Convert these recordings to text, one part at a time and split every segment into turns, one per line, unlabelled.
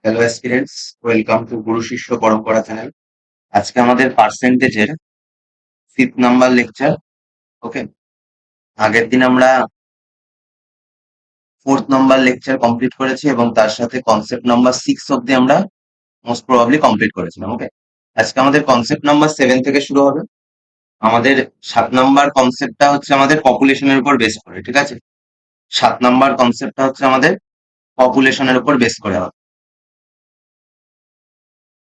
Hello aspirants, welcome to গুরু শিষ্য পরম্পরা channel. আজকে আমাদের পার্সেন্টেজের 5th নাম্বার লেকচার। ওকে, আগের দিন আমরা 4th নাম্বার লেকচার কমপ্লিট করেছি এবং তার সাথে কনসেপ্ট নাম্বার 6 অব্দি আমরা মোস্ট প্রবাবলি কমপ্লিট করেছিলাম। ওকে, আজকে আমাদের কনসেপ্ট নাম্বার 7 থেকে শুরু হবে। আমাদের 7 নাম্বার কনসেপ্টটা হচ্ছে আমাদের পপুলেশনের উপর বেস করে, ঠিক আছে? 7 নাম্বার কনসেপ্টটা হচ্ছে আমাদের পপুলেশনের উপর বেস করে হবে।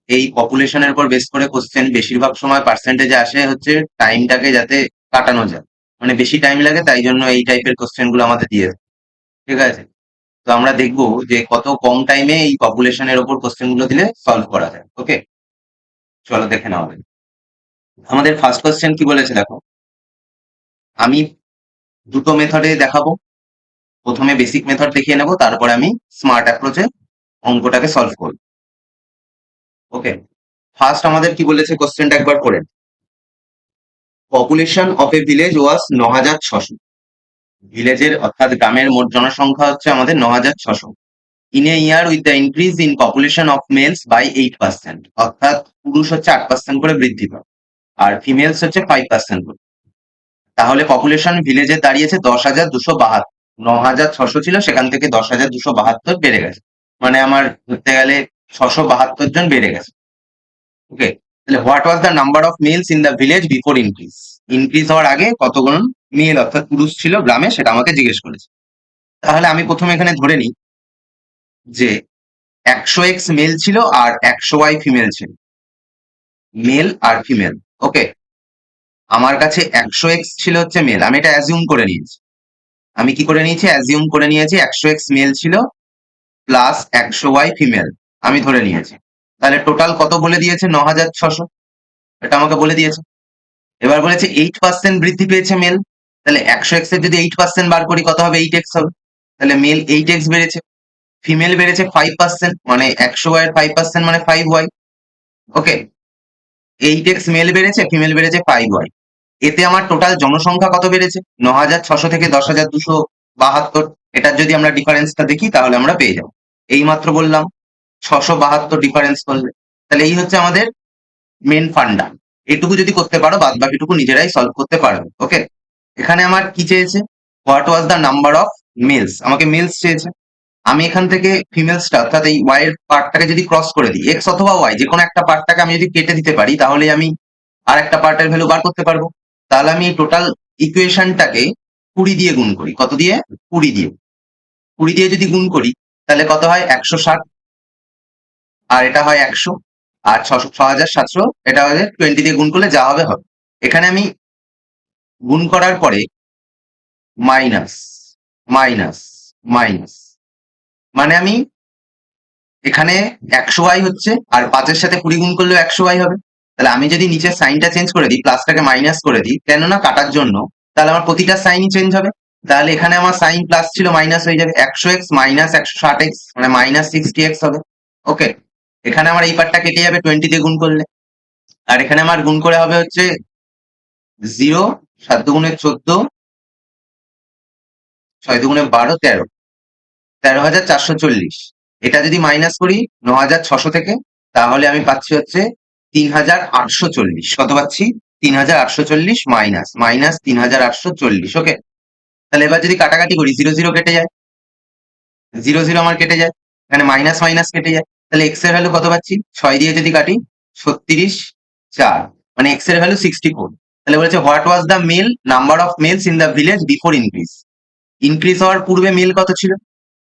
এই পপুলেশনের উপর বেস করে কোশ্চেন বেশিরভাগ সময় পার্সেন্টেজে আসে হচ্ছে টাইমটাকে যাতে কাটানো যায়, মানে বেশি টাইম লাগে, তাই জন্য এই টাইপের কোশ্চেন গুলো আমাদের দিয়ে দেয়, ঠিক আছে? তো আমরা দেখবো যে কত কম টাইমে এই পপুলেশনের উপর কোশ্চেন গুলো দিলে সলভ করা যায়। ওকে, চলো দেখে নেওয়া যাক। আমাদের ফার্স্ট কোশ্চেন কি বলেছে দেখো। আমি দুটো মেথডে দেখাবো, প্রথমে বেসিক মেথড দেখিয়ে নেবো, তারপরে আমি স্মার্ট অ্যাপ্রোচে অঙ্কটাকে সলভ করবো। ওকে, ফার্স্ট আমাদের কি বলেছে কোশ্চেনটা একবার করে। Population of a village was ৯,৬০০। ভিলেজের অর্থাৎ গ্রামের মোট জনসংখ্যা হচ্ছে আমাদের ৯,৬০০। In a year with the increase in population of males by 8%, অর্থাৎ পুরুষ হচ্ছে 8% করে বৃদ্ধি পায় আর ফিমেলস হচ্ছে 5% করে। তাহলে পপুলেশন ভিলেজে দাঁড়িয়েছে 10,272। ৯,৬০০ ছিল, সেখান থেকে 10,272 বেড়ে গেছে, মানে আমার ধরতে গেলে 672 জন বেড়ে গেছে। ওকে, তাহলে what was the number of males in the village before increase. Increase হওয়ার আগে কতজন মেল অর্থাৎ পুরুষ ছিল গ্রামে, সেটা আমাকে জিজ্ঞেস করেছে। তাহলে আমি প্রথমে এখানে ধরে নিই যে 100x মেল ছিল আর 100y ফিমেল ছিল, মেল আর ফিমেল। ওকে, আমার কাছে 100x ছিল হচ্ছে মেল, আমি এটা অ্যাজিউম করে নিয়েছি। আমি কি করে নিয়েছি, অ্যাজিউম করে নিয়েছি 100x মেল ছিল প্লাস 100y ফিমেল, আমি ধরে নিয়েছি। তাহলে টোটাল কত বলে দিয়েছে, 9,600, এটা আমাকে বলে দিয়েছে। এবার বলেছে 8% বৃদ্ধি পেয়েছে মেল, তাহলে 100x এর যদি 8% বার করি কত হবে, 8x হবে। তাহলে মেল 8x বেড়েছে, ফিমেল বেড়েছে 5%, মানে 100y এর 5% মানে 5y। ওকে, 8x মেল বেড়েছে, ফিমেল বেড়েছে 5y। এতে আমার টোটাল জনসংখ্যা কত বেড়েছে, 9,600 থেকে 10,272। এটার যদি আমরা ডিফারেন্সটা দেখি তাহলে আমরা পেয়ে যাবো। এই মাত্র বললাম 672 ডিফারেন্স করলে। তাহলে এই হচ্ছে আমাদের মেন ফান্ডা। এটুকু যদি করতে পারো, বাদ বাকিটুকু নিজেরাই সলভ করতে পারবে। ওকে, এখানে আমার কি চেয়েছে, what was the number of males, আমাকে মেলস চেয়েছে। আমি এখান থেকে ফিমেলসটা অর্থাৎ এই ওয়াই এর পার্টটাকে যদি ক্রস করে দিই, এক্স অথবা ওয়াই যে কোনো একটা পার্টটাকে আমি যদি কেটে দিতে পারি, তাহলে আমি আর একটা পার্টের ভ্যালু বার করতে পারবো। তাহলে আমি টোটাল ইকুয়েশনটাকে 20 দিয়ে গুণ করি, কত দিয়ে, 20 দিয়ে। 20 দিয়ে যদি গুণ করি তাহলে কত হয়, 160, আর এটা হয় 100, আর 6,700, এটা হবে 20 দিয়ে গুণ করলে যা হবে হবে। এখানে আমি গুণ করার পরে মাইনাস মাইনাস মাইনাস, মানে আমি এখানে 100y হচ্ছে, আর 5-এর সাথে 20 গুণ করলেও 100y হবে। তাহলে আমি যদি নিচের সাইনটা চেঞ্জ করে দিই, প্লাসটাকে মাইনাস করে দিই, কেননা কাটার জন্য, তাহলে আমার প্রতিটা সাইনই চেঞ্জ হবে। তাহলে এখানে আমার সাইন প্লাস ছিল মাইনাস হয়ে যাবে, 100x মাইনাস 160x মানে মাইনাস 60x হবে। ওকে, এখানে আমার এই পার্টটা কেটে যাবে 20 দিয়ে গুণ করলে, আর এখানে আমার গুণ করে হবে হচ্ছে 0, 7 দুগুণে 14, 6 দুগুণে 12, 13, 13,440। এটা যদি মাইনাস করি 9,600 থেকে, তাহলে আমি পাচ্ছি হচ্ছে 3,840। কত পাচ্ছি, 3,840 মাইনাস মাইনাস 3,840। ওকে, তাহলে এবার যদি কাটাকাটি করি, 0 0 কেটে যায়, 0 0 আমার কেটে যায়, এখানে মাইনাস মাইনাস কেটে যায়। তাহলে এক্স এর ভ্যালু কত পাচ্ছি, 6 দিয়ে যদি কাটি 36, 4, মানে এক্স এর ভ্যালু 64। তাহলে বলেছে what was the male number of males in the village before increase. Increase হওয়ার পূর্বে মেল কত ছিল,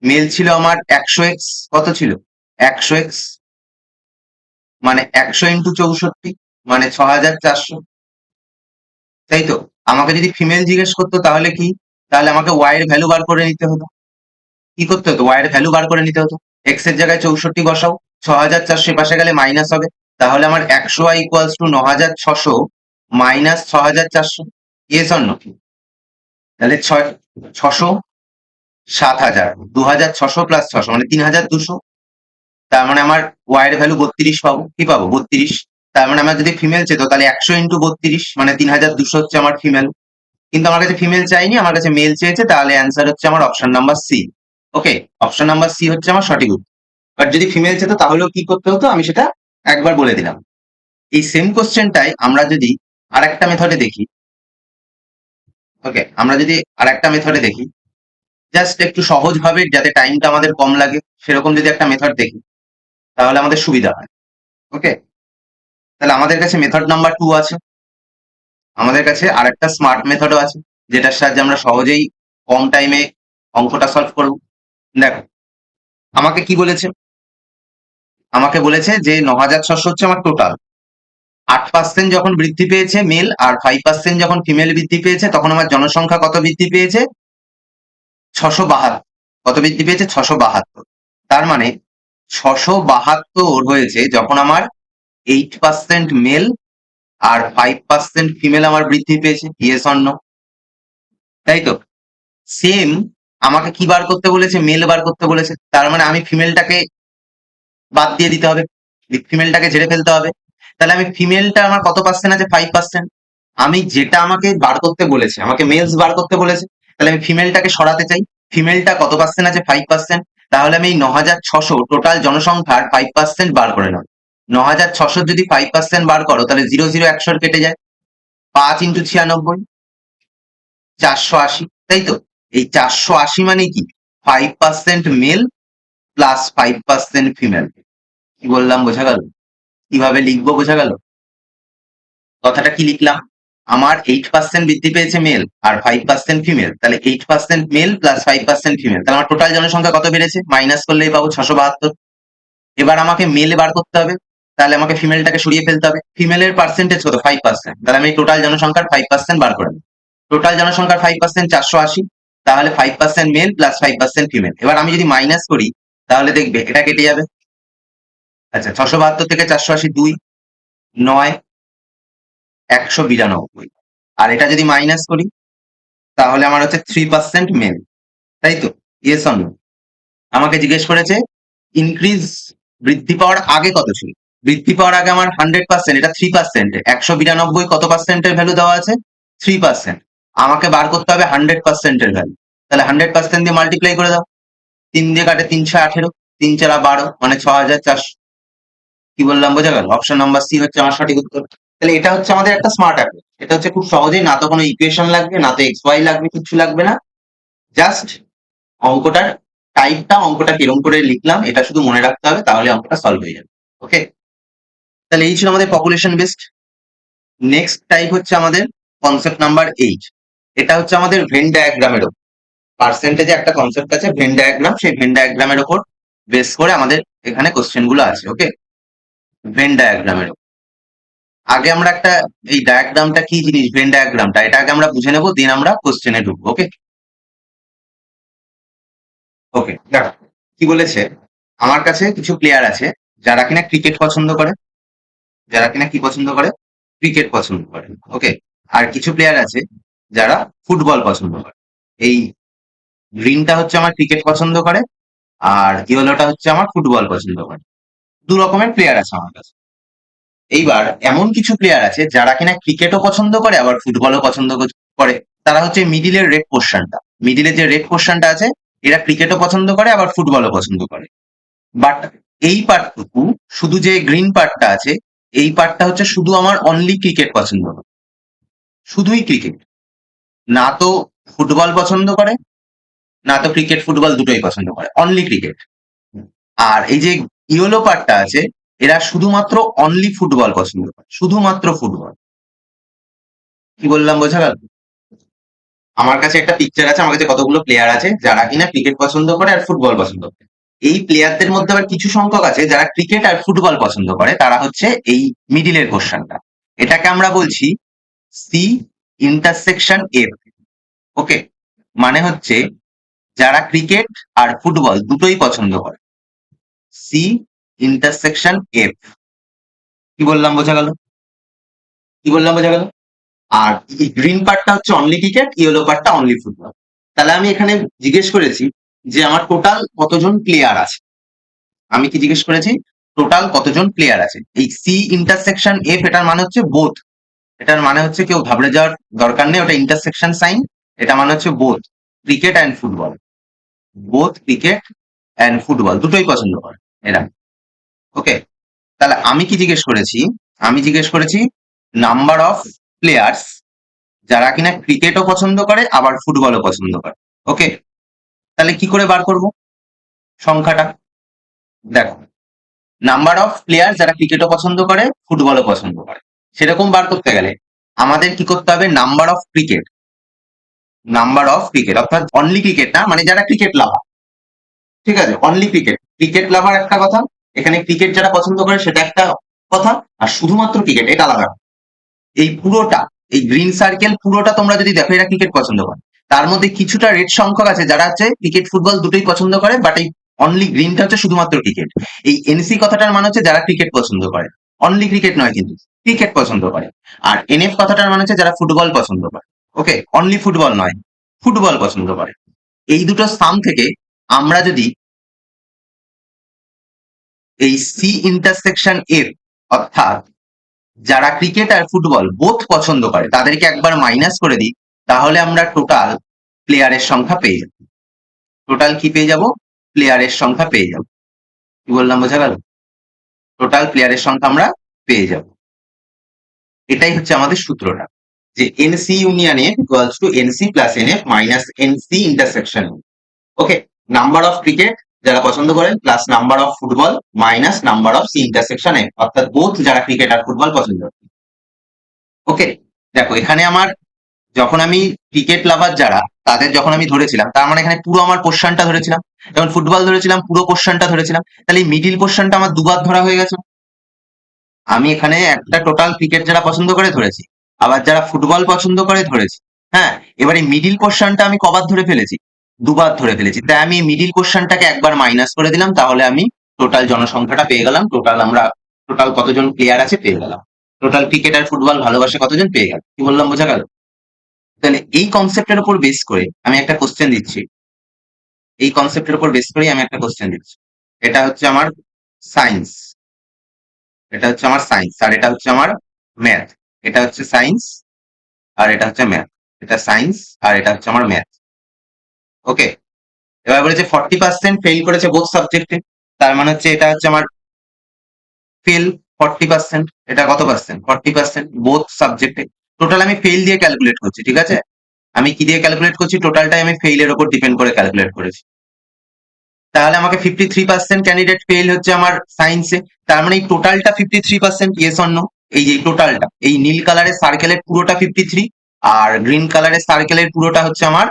মেল ছিল আমার 100x, কত ছিল, 100x, মানে 100 ইন্টু 64, মানে 6,400। তাই তো, আমাকে যদি ফিমেল জিজ্ঞেস করতো তাহলে কি, তাহলে আমাকে ওয়াই এর ভ্যালু বার করে নিতে হতো। কি করতে হতো, ওয়াই এর ভ্যালু বার করে নিতে হতো। এক্স এর জায়গায় 64 বসাও, 6,400 পাশে গেলে মাইনাস হবে, তাহলে আমার 100y equals to 9,600 minus 6,400। Yes or no, তাহলে 600, 7,000, 2,600 প্লাস 600 মানে 3,200। তার মানে আমার ওয়াই এর ভ্যালু 32 পাবো, কি পাবো, 32। তার মানে আমার যদি ফিমেল চেত, তাহলে 100 ইন্টু 32 মানে 3,200 হচ্ছে আমার ফিমেল। কিন্তু আমার কাছে ফিমেল চাইনি, আমার কাছে মেল চেয়েছে, তাহলে অ্যান্সার হচ্ছে আমার অপশন নাম্বার সি। ওকে, অপশন নাম্বার সি হচ্ছে আমার সঠিক উত্তর। বাট যদি ফিমেল যেত তাহলেও কি করতে হতো আমি সেটা একবার বলে দিলাম। এই সেম কোশ্চেনটাই আমরা যদি আরেকটা মেথডে দেখি, ওকে, আমরা যদি আরেকটা মেথডে দেখি, জাস্ট একটু সহজ ভাবে যাতে টাইমটা আমাদের কম লাগে সেরকম যদি একটা মেথড দেখি তাহলে আমাদের সুবিধা হয়। ওকে, তাহলে আমাদের কাছে মেথড নাম্বার 2 আছে, আমাদের কাছে আরেকটা স্মার্ট মেথডও আছে যেটার সাহায্যে আমরা সহজেই কম টাইমে অঙ্কটা সলভ করব। দেখো আমাকে কি বলেছে, আমাকে বলেছে যে 9600 হচ্ছে আমার টোটাল। 8% যখন বৃদ্ধি পেয়েছে মেল আর 5% যখন ফিমেল বৃদ্ধি পেয়েছে তখন আমার জনসংখ্যা কত বৃদ্ধি পেয়েছে? 672। কত বৃদ্ধি পেয়েছে? 672। তার মানে 672 হয়েছে যখন আমার 8% মেল আর 5% ফিমেল আমার বৃদ্ধি পেয়েছে। Yes or no? তাই তো? সেম আমাকে কি বার করতে বলেছে? মেল বার করতে বলেছে। তার মানে আমি ফিমেলটাকে বাদ দিয়ে দিতে হবে, ফিমেলটাকে ঝেড়ে ফেলতে হবে। তাহলে আমি ফিমেলটা আমার কত পার্সেন্ট আছে? 5%। আমি যেটা আমাকে বার করতে বলেছে, আমাকে মেলস বার করতে বলেছে, তাহলে আমি ফিমেলটাকে সরাতে চাই। ফিমেলটা কত পার্সেন্ট আছে? 5%। তাহলে আমি এই 9600 টোটাল জনসংখ্যার 5% বার করে নেব। 9600 যদি 5% বার করো তাহলে 0 0 100 কেটে যায়। 5 ইন্টু 96, 480। তাই তো? এই 480 মানে কি? 5% মেল প্লাস 5% ফিমেল। কি বললাম বোঝা গেল? কিভাবে লিখবো বোঝা গেল? কথাটা কি লিখলাম? আমার 8% বৃদ্ধি পেয়েছে মেল আর 5% ফিমেল, তাহলে 8% মেল প্লাস 5% ফিমেল, তাহলে আমার টোটাল জনসংখ্যা কত বেড়েছে? মাইনাস করলেই পাবো 672। এবার আমাকে মেল বার করতে হবে, তাহলে আমাকে ফিমেলটাকে সরিয়ে ফেলতে হবে। ফিমেলের পার্সেন্টেজ কত? 5%। তাহলে আমি টোটাল জনসংখ্যার 5% বার করে নেব। টোটাল জনসংখ্যার 5% 480, তাহলে 5% মেল প্লাস 5% ফিমেল। এবার আমি যদি মাইনাস করি তাহলে দেখবে এটা কেটে যাবে। আচ্ছা, 672 থেকে 480 2, 9, 192। আর এটা যদি মাইনাস করি তাহলে আমার হচ্ছে 3% মেল। তাই তো? Yes or no? আমাকে জিজ্ঞেস করেছে ইনক্রিজ বৃদ্ধি পাওয়ার আগে কত ছিল। বৃদ্ধি পাওয়ার আগে আমার 100%, এটা 3%। 192 কত পার্সেন্টের ভ্যালু দেওয়া আছে? 3%। আমাকে বার করতে হবে 100%-এর ভ্যালু। তাহলে 100% দিয়ে মাল্টিপ্লাই করে দাও। 3 দিয়ে কাটে 318, 3 4 12 মানে 6400। কি বললাম বোঝা গেল? অপশন নাম্বার সি হচ্ছে আমার সঠিক উত্তর। তাহলে এটা হচ্ছে আমাদের একটা স্মার্ট অ্যাপ্রোচ। এটা হচ্ছে খুব সহজেই, না তো কোনো ইকুয়েশন লাগবে, না তো এক্স ওয়াই লাগবে, কিছু লাগবে না। জাস্ট অঙ্কটার টাইপটা, অঙ্কটা কিরম করে লিখলাম এটা শুধু মনে রাখতে হবে, তাহলে অঙ্কটা সলভ হয়ে যাবে। ওকে, তাহলে এই ছিল আমাদের পপুলেশন বেসড। নেক্সট টাইপ হচ্ছে আমাদের কনসেপ্ট নাম্বার 8। এটা হচ্ছে আমাদের ভেন ডায়াগ্রামের ওপর। পার্সেন্টেজে একটা কনসেপ্ট আছে ভেন ডায়াগ্রাম, সেই ভেন ডায়াগ্রামের ওপর বেস করে আমাদের এখানে কোশ্চেন গুলো আছে। ওকে, ভেন ডায়াগ্রামের ওপর আগে আমরা একটা, এই ডায়াগ্রামটা কি জিনিস, ভেন ডায়াগ্রামটা, এটা আগে আমরা বুঝে নেবো, দেন আমরা কোশ্চেনে ঢুকবো। ওকে, ওকে, দেখো কি বলেছে। আমার কাছে কিছু প্লেয়ার আছে যারা কিনা ক্রিকেট পছন্দ করে, যারা কিনা কি পছন্দ করে? ক্রিকেট পছন্দ করে। ওকে, আর কিছু প্লেয়ার আছে যারা ফুটবল পছন্দ করে। এই গ্রিনটা হচ্ছে আমার ক্রিকেট পছন্দ করে আর ইয়েলোটা হচ্ছে আমার ফুটবল পছন্দ করে। দু রকমের প্লেয়ার আছে আমার কাছে। এইবার এমন কিছু প্লেয়ার আছে যারা কিনা ক্রিকেটও পছন্দ করে আবার ফুটবলও পছন্দ করে। তারা হচ্ছে মিডিলের রেড পোর্শনটা, মিডিলে যে রেড পোর্শনটা আছে, এরা ক্রিকেটও পছন্দ করে আবার ফুটবলও পছন্দ করে। বাট এই পার্টটুকু, শুধু যে গ্রিন পার্টটা আছে, এই পার্টটা হচ্ছে শুধু আমার অনলি ক্রিকেট পছন্দ করে, শুধুই ক্রিকেট। না তো ফুটবল পছন্দ করে, না তো ক্রিকেট ফুটবল দুটোই পছন্দ করে, অনলি ক্রিকেট। আর এই যে ইয়েলো পার্টটা আছে, এরা শুধুমাত্র অনলি ফুটবল পছন্দ করে, শুধুমাত্র ফুটবল। কি বললাম বোঝা গেল? আমার কাছে একটা পিকচার আছে, আমার কাছে কতগুলো প্লেয়ার আছে যারা কিনা ক্রিকেট পছন্দ করে আর ফুটবল পছন্দ করে। এই প্লেয়ারদের মধ্যে আবার কিছু সংখ্যক আছে যারা ক্রিকেট আর ফুটবল পছন্দ করে, তারা হচ্ছে এই মিডিলের পোর্শনটা। এটাকে আমরা বলছি সি ইন্টারসেকশন এফ। ওকে, মানে হচ্ছে যারা ক্রিকেট আর ফুটবল দুটোই পছন্দ করে, সি ইন্টারসেকশন এফ। কি বললাম বোঝা গেল? কি বললাম বোঝা গেল? আর এই গ্রিন পার্টটা হচ্ছে অনলি ক্রিকেট, ইয়েলো পার্টটা অনলি ফুটবল। তাহলে আমি এখানে জিজ্ঞেস করেছি যে আমার টোটাল কতজন প্লেয়ার আছে। আমি কি জিজ্ঞেস করেছি? টোটাল কতজন প্লেয়ার আছে। এই সি ইন্টারসেকশন এফ, এটার মানে হচ্ছে বোথ। এটার মানে হচ্ছে কেউ ঘাবড়ে যাওয়ার দরকার নেই, ওটা ইন্টারসেকশন সাইন। এটা মানে হচ্ছে both cricket and football, both cricket and football দুটোই পছন্দ করে। এরা। ওকে, তাহলে আমি কি জিজ্ঞেস করেছি? আমি জিজ্ঞেস করেছি নাম্বার অফ প্লেয়ার্স যারা কিনা ক্রিকেটও পছন্দ করে আবার ফুটবলও পছন্দ করে। ওকে, তাহলে কি করে বার করব সংখ্যাটা? দেখো, নাম্বার অফ প্লেয়ার যারা ক্রিকেটও পছন্দ করে ফুটবলও পছন্দ করে, সেরকম বার করতে গেলে আমাদের কি করতে হবে? Number of cricket, number of cricket অর্থাৎ অনলি ক্রিকেট না, মানে যারা ক্রিকেট লাভার, ঠিক আছে, অনলি ক্রিকেট, ক্রিকেট লাভার একটা কথা, এখানে ক্রিকেট যারা পছন্দ করে সেটা একটা কথা, আর শুধুমাত্র ক্রিকেট এটা আলাদা। এই পুরোটা, এই গ্রিন সার্কেল পুরোটা তোমরা যদি দেখো এরা ক্রিকেট পছন্দ করে, তার মধ্যে কিছুটা রেড সংখ্যক আছে যারা হচ্ছে ক্রিকেট ফুটবল দুটোই পছন্দ করে, বাট এই অনলি গ্রিনটা হচ্ছে শুধুমাত্র ক্রিকেট। এই এনসি কথাটার মানে হচ্ছে যারা ক্রিকেট পছন্দ করে, অনলি ক্রিকেট নয় কিন্তু ক্রিকেট পছন্দ করে। আর এনএফ কথাটার মানে হচ্ছে যারা ফুটবল পছন্দ করে, ওকে, অনলি ফুটবল নয়, ফুটবল পছন্দ করে। এই দুটো সাম থেকে আমরা যদি এই সি ইন্টারসেকশন এফ, অর্থাৎ যারা ক্রিকেট আর ফুটবল বোথ পছন্দ করে তাদেরকে একবার মাইনাস করে দিই, তাহলে আমরা টোটাল প্লেয়ারের সংখ্যা পেয়ে যাব। টোটাল কি পেয়ে যাব? প্লেয়ারের সংখ্যা পেয়ে যাব। কি বললাম বোঝা গেল? টোটাল প্লেয়ারের সংখ্যা আমরা পেয়ে যাব। এটাই হচ্ছে আমাদের সূত্রটা, যে nC union F equals to nC plus nF minus nC intersection. Okay, number of cricket যারা পছন্দ করেন plus number of football minus number of C intersection F, অর্থাৎ বোথ যারা ক্রিকেট আর ফুটবল পছন্দ করে। ওকে, দেখো এখানে আমার যখন আমি ক্রিকেট লাভার যারা তাদের যখন আমি ধরেছিলাম, তার মানে এখানে পুরো আমার পোর্শনটা ধরেছিলাম, যখন ফুটবল ধরেছিলাম পুরো পোর্শনটা ধরেছিলাম, তাহলে এই মিডিল পোর্শনটা আমার দুবার ধরা হয়ে গেছে। আমি এখানে একটা টোটাল ক্রিকেট যারা পছন্দ করে ধরেছি, আবার যারা ফুটবল পছন্দ করে ধরেছি। হ্যাঁ, এবার এই মিডিল পোর্শনটা আমি কবার ধরে ফেলেছি? দুবার ধরে ফেলেছি, তাই আমি মিডিল পোর্শনটাকে একবার মাইনাস করে দিলাম, তাহলে আমি টোটাল জনসংখ্যাটা পেয়ে গেলাম, টোটাল আমরা টোটাল কতজন প্লেয়ার আছে পেয়ে গেলাম, টোটাল ক্রিকেট আর ফুটবল ভালোবাসে কতজন পেয়ে গেল। কি বললাম বোঝা গেল? তাহলে এই কনসেপ্টের উপর বেস করে আমি একটা কোশ্চেন দিচ্ছি, এই কনসেপ্টের উপর বেস করেই আমি একটা কোশ্চেন দিচ্ছি। এটা হচ্ছে আমার সায়েন্স, এটা হচ্ছে আমার সায়েন্স, আর এটা হচ্ছে আমার ম্যাথ। এটা হচ্ছে সায়েন্স আর এটা হচ্ছে ম্যাথ, এটা সায়েন্স আর এটা হচ্ছে আমার ম্যাথ। ওকে, এবার বলেছে 40% ফেল করেছে বোথ সাবজেক্টে, তার মানে হচ্ছে এটা হচ্ছে আমার ফেল 40%। এটা কত পার্সেন্ট? 40% বোথ সাবজেক্টে। টোটাল আমি ফেল দিয়ে ক্যালকুলেট করছি, ঠিক আছে, আমি কি দিয়ে ক্যালকুলেট করছি? টোটালটাই আমি ফেইলের উপর ডিপেন্ড করে ক্যালকুলেট করেছি। তাহলে আমাকে 53% ক্যান্ডিডেট ফেল হচ্ছে আমার সায়েন্সে, তার মানে এই টোটালটা 53%, ইয়েস অর নো? এই যে টোটালটা, এই নীল কালারের সার্কেলের পুরোটা 53, আর গ্রিন কালারের সার্কেলের পুরোটা হচ্ছে আমার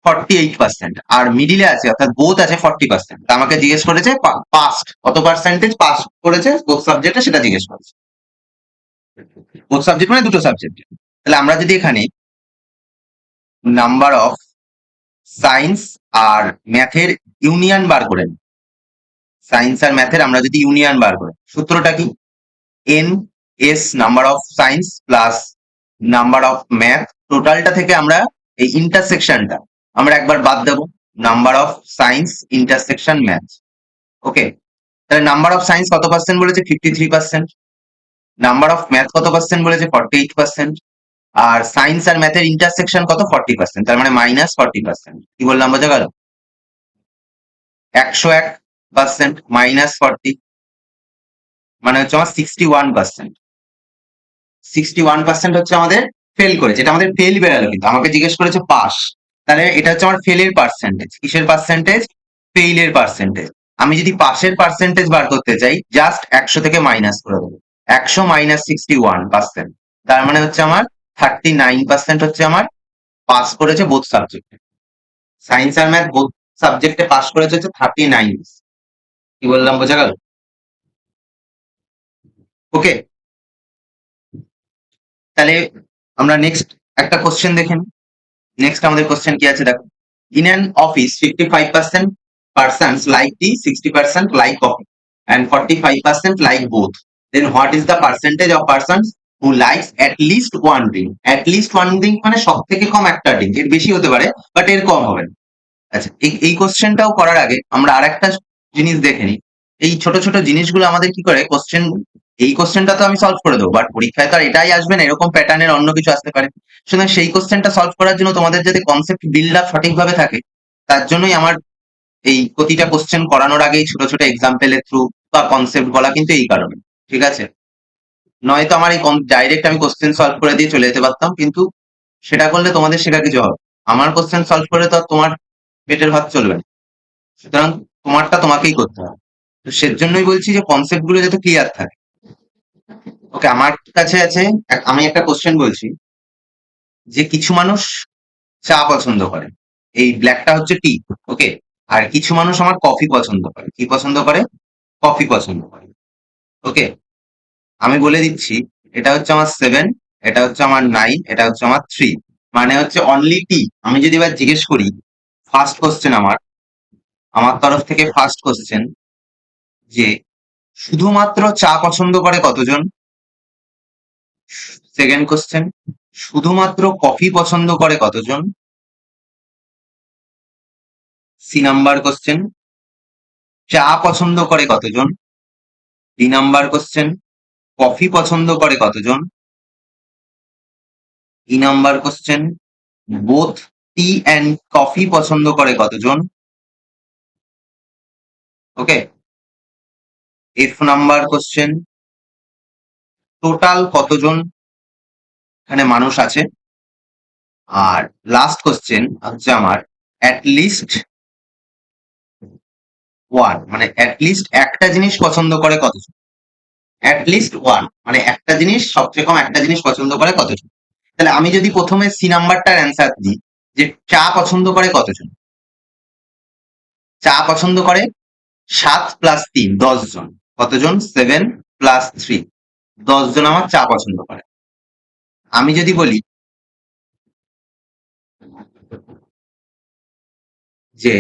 48%, আর মিডিলে আছে অর্থাৎ বোথ আছে 40%। তা আমাকে জিজ্ঞেস করেছে পাস্ট কত পার্সেন্টেজ পাস করেছে বোথ সাবজেক্টে, সেটা জিজ্ঞেস করেছে। বোথ সাবজেক্ট মানে দুটো সাবজেক্ট। তাহলে আমরা যদি এখানে নাম্বার অফ সায়েন্স আর ম্যাথের ইউনিয়ন বার করে নিই, সায়েন্স আর ম্যাথের আমরা যদি ইউনিয়ন বার করি, সূত্রটা কি? N S number of science plus number of math, টোটালটা থেকে আমরা এই ইন্টারসেকশনটা আমরা একবার বাদ দেবো, number of science intersection math. Okay, তাহলে নাম্বার অফ সায়েন্স কত পার্সেন্ট বলেছে? 53%। নাম্বার অফ ম্যাথ কত পার্সেন্ট বলেছে? 48%। আর সায়েন্স আর ম্যাথের ইন্টারসেকশন কত? 40%, তার মানে মাইনাস 40%। কি বললাম বোঝা গেল? 101% মাইনাস 40 মানে হচ্ছে আমার 61%। 61% হচ্ছে আমাদের ফেল করেছে, এটা আমাদের ফেল বেরালো, কিন্তু আমাকে জিজ্ঞেস করেছে পাস, তাহলে এটা হচ্ছে আমার ফেলের পার্সেন্টেজ। কিসের পার্সেন্টেজ? ফেইলের পার্সেন্টেজ। আমি যদি পাসের পার্সেন্টেজ বার করতে চাই, জাস্ট 100 থেকে মাইনাস করে দেবো, 100 মাইনাস 61%, তার মানে হচ্ছে আমার 39% হচ্ছে আমার পাস করেছে বোথ সাবজেক্টে। সায়েন্স আর ম্যাথ বোথ সাবজেক্টে পাস করেছে হচ্ছে 39। কি বললাম বোঝা গেল? ওকে, তাহলে আমরা নেক্সট একটা কোশ্চেন দেখেন। নেক্সট আমাদের কোশ্চেন কি আছে দেখো, in an office 55% persons like tea, 60% like coffee, and 45% like both, then what is the percentage of persons who likes at least one drink? At least one drink মানে সব থেকে কম একটা drink, এর বেশি হতে পারে বাট এর কম হবে না। আচ্ছা, এই কোশ্চেনটাও করার আগে আমরা আর একটা জিনিস দেখে নিই। এই ছোট ছোট জিনিসগুলো আমাদের কি করে কোশ্চেন, এই কোশ্চেনটা তো আমি সলভ করে দেবো, বাট পরীক্ষায় তো আর এটাই আসবে না, এরকম প্যাটার্নের অন্য কিছু আসতে পারে। সুতরাং সেই কোশ্চেনটা সলভ করার জন্য তোমাদের যাতে কনসেপ্ট বিল্ড আপ সঠিকভাবে থাকে, তার জন্যই আমার এই প্রতিটা কোশ্চেন করানোর আগেই ছোট ছোট এক্সাম্পলের থ্রু বা কনসেপ্ট বলা কিন্তু এই কারণে, ঠিক আছে? নয়তো আমার এই ডাইরেক্ট আমি কোশ্চেন সলভ করে দিয়ে চলে যেতে পারতাম, কিন্তু সেটা করলে তোমাদের শেখা কিছু হবে। আমার কোশ্চেন সলভ করে তো আর তোমার পেটের ভাত চলবে না, সুতরাং তোমারটা তোমাকেই করতে হবে। তো সেজন্যই বলছি যে কনসেপ্ট গুলো যাতে ক্লিয়ার থাকে। ওকে, আমার কাছে আছে, আমি একটা কোশ্চেন বলছি যে কিছু মানুষ চা পছন্দ করে, এই ব্ল্যাকটা হচ্ছে টি, ওকে। আর কিছু মানুষ আমার কফি পছন্দ করে, কি পছন্দ করে? কফি পছন্দ করে, ওকে। আমি বলে দিচ্ছি, এটা হচ্ছে আমার 7, এটা হচ্ছে আমার 9, এটা হচ্ছে আমার 3, মানে হচ্ছে অনলি টি। আমি যদি এবার জিজ্ঞেস করি, ফার্স্ট কোশ্চেন আমার তরফ থেকে ফার্স্ট কোশ্চেন, যে শুধুমাত্র চা পছন্দ করে কতজন? সেকেন্ড কোশ্চেন, শুধুমাত্র কফি পছন্দ করে কতজন? সি নাম্বার কোশ্চেন, চা পছন্দ করে কতজন? ডি নাম্বার কোশ্চেন, কফি পছন্দ করে কতজন? E number question, both T and coffee পছন্দ করে কতজন? ওকে। এফ নাম্বার কোশ্চেন, টোটাল কতজন এখানে মানুষ আছে? আর লাস্ট কোশ্চেন হচ্ছে আমার অ্যাটলিস্ট ওয়ান, মানে অ্যাটলিস্ট একটা জিনিস পছন্দ করে কতজন? অ্যাটলিস্ট ওয়ান মানে একটা জিনিস, সবচেয়ে কম একটা জিনিস পছন্দ করে কতজন? তাহলে আমি যদি প্রথমে সি নাম্বারটার অ্যান্সার দিই, যে চা পছন্দ করে কতজন? চা পছন্দ করে 7 + 3, 10 জন। কতজন? 7 + 3, 10 জন আমার চা পছন্দ করে। আমি যদি বলি যে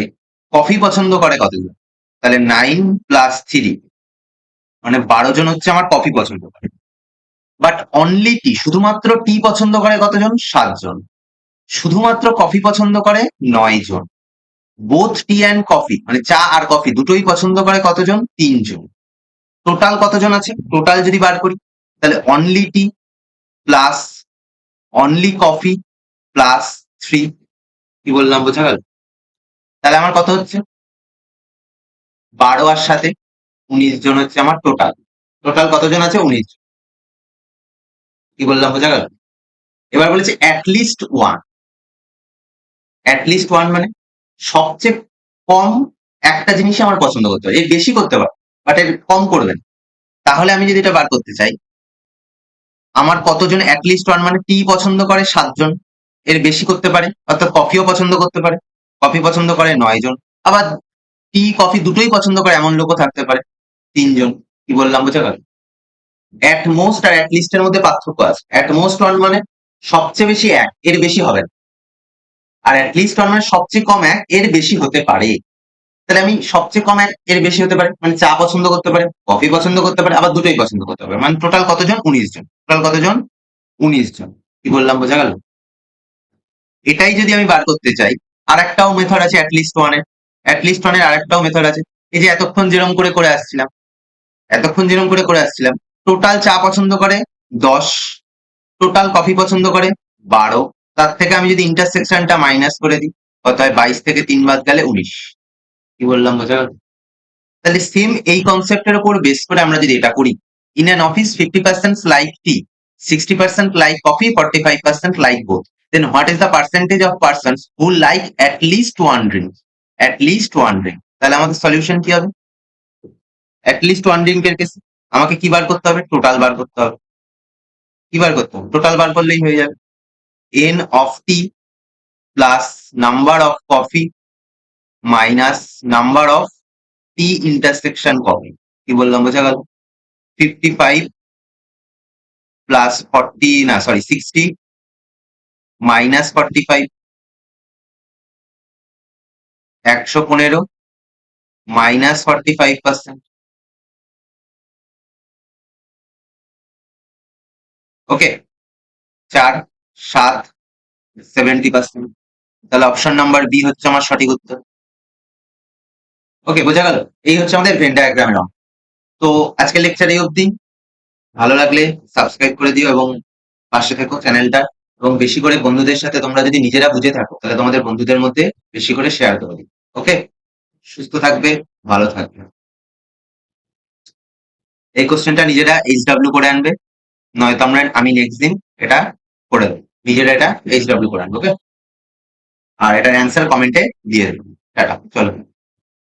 কফি পছন্দ করে কতজন, তাহলে 9 + 3, মানে 12 জন হচ্ছে আমার কফি পছন্দ করে। বাট অনলি টি, শুধুমাত্র টি পছন্দ করে কতজন? 7 জন। শুধুমাত্র কফি পছন্দ করে 9 জন। বোথ টি অ্যান্ড কফি, মানে চা আর কফি দুটোই পছন্দ করে কতজন? 3 জন। টোটাল কতজন আছে? টোটাল যদি বার করি, তাহলে অনলি টি প্লাস অনলি কফি প্লাস 3, কি বললাম বোঝা গেল? তাহলে আমার কত হচ্ছে? 12 আর সাথে 19 জন হচ্ছে আমার টোটাল। টোটাল কতজন আছে? 19 জন। কি বললাম বোঝা গেল? এবার বলেছে অ্যাটলিস্ট ওয়ান। অ্যাটলিস্ট ওয়ান মানে সবচেয়ে কম একটা জিনিসই আমার পছন্দ করতে হবে, এর বেশি করতে পারে বাট এর কম করবেন। তাহলে আমি যদি এটা বার করতে চাই, আমার কতজন অ্যাটলিস্ট ওয়ান, মানে টি পছন্দ করে 7 জন, এর বেশি করতে পারে, অর্থাৎ কফিও পছন্দ করতে পারে, কফি পছন্দ করে 9 জন। আবার টি কফি দুটোই পছন্দ করে এমন লোকও থাকতে পারে, 3 জন। কি বললাম বোঝা গেল? অ্যাট মোস্ট আর অ্যাটলিস্ট এর মধ্যে পার্থক্য আছে। অ্যাট মোস্ট ওয়ান মানে সবচেয়ে বেশি এক, এর বেশি হবে না। আর অ্যাটলিস্ট ওয়ান মানে সবচেয়ে কম এক, এর বেশি হতে পারে। তাহলে আমি সবচেয়ে কম এক, এর বেশি হতে পারে, মানে চা পছন্দ করতে পারে, কফি পছন্দ করতে পারে, আবার দুটোই পছন্দ করতে পারে, মানে টোটাল কতজন? 19 জন। টোটাল কতজন? 19 জন। কি বললাম বোঝা গেল? এটাই যদি আমি বার করতে চাই, আর একটাও মেথড আছে অ্যাটলিস্ট ওয়ানের। অ্যাটলিস্ট ওয়ানের আর একটাও মেথড আছে। এই যে এতক্ষণ যেরকম করে করে আসছিলাম, টোটাল চা পছন্দ করে 10, টোটাল কফি পছন্দ করে 12, তার থেকে আমি যদি ইন্টারসেকশনটা মাইনাস করে দিই, কত হয়? 22 থেকে 3 বাদ গেলে 19। কি বললাম বোঝা গেল? তাহলে সেম এই কনসেপ্টের উপর বেস করে আমরা যদি এটা করি, in an office 50% like tea, 60% like coffee, 45% like both, then what is the percentage of persons who like at least one drink? At least one drink. তাহলে আমাদের সলিউশন কি হবে? at least one drink এর কেসে আমাকে কি বার করতে হবে? টোটাল বার করতে হবে। কি বার করতে হবে? টোটাল বার করলেই হয়ে যাবে। n of t plus number of coffee minus number of T intersection coffee. কি বললাম বোঝা গেল? 55 প্লাস 40, না সরি 60 মাইনাস 45, 115 মাইনাস 45%। ওকে, 4 7 70%। তাহলে অপশন নাম্বার বি হচ্ছে আমার সঠিক উত্তর। ওকে, বোঝা গেল? এই হচ্ছে আমাদের ভেন ডায়াগ্রামের অঙ্ক। তো আজকের লেকচার এই অবধি। ভালো লাগলে সাবস্ক্রাইব করে দিও এবং পাশে থেকো চ্যানেলটা, এবং বেশি করে বন্ধুদের সাথে, তোমরা যদি নিজেরা বুঝে থাকো তাহলে তোমাদের বন্ধুদের মধ্যে বেশি করে শেয়ার করে দিও। ওকে। সুস্থ থাকবে, ভালো থাকবে। এই কোশ্চেনটা নিজেরা HW করে আনবে, নয়তো আমি নেক্সট দিন এটা করে দেবো। নিজেরা এটা HW করে আনবে, ওকে? আর এটার অ্যান্সার কমেন্টে দিয়ে দেবো। টাটা, চলো।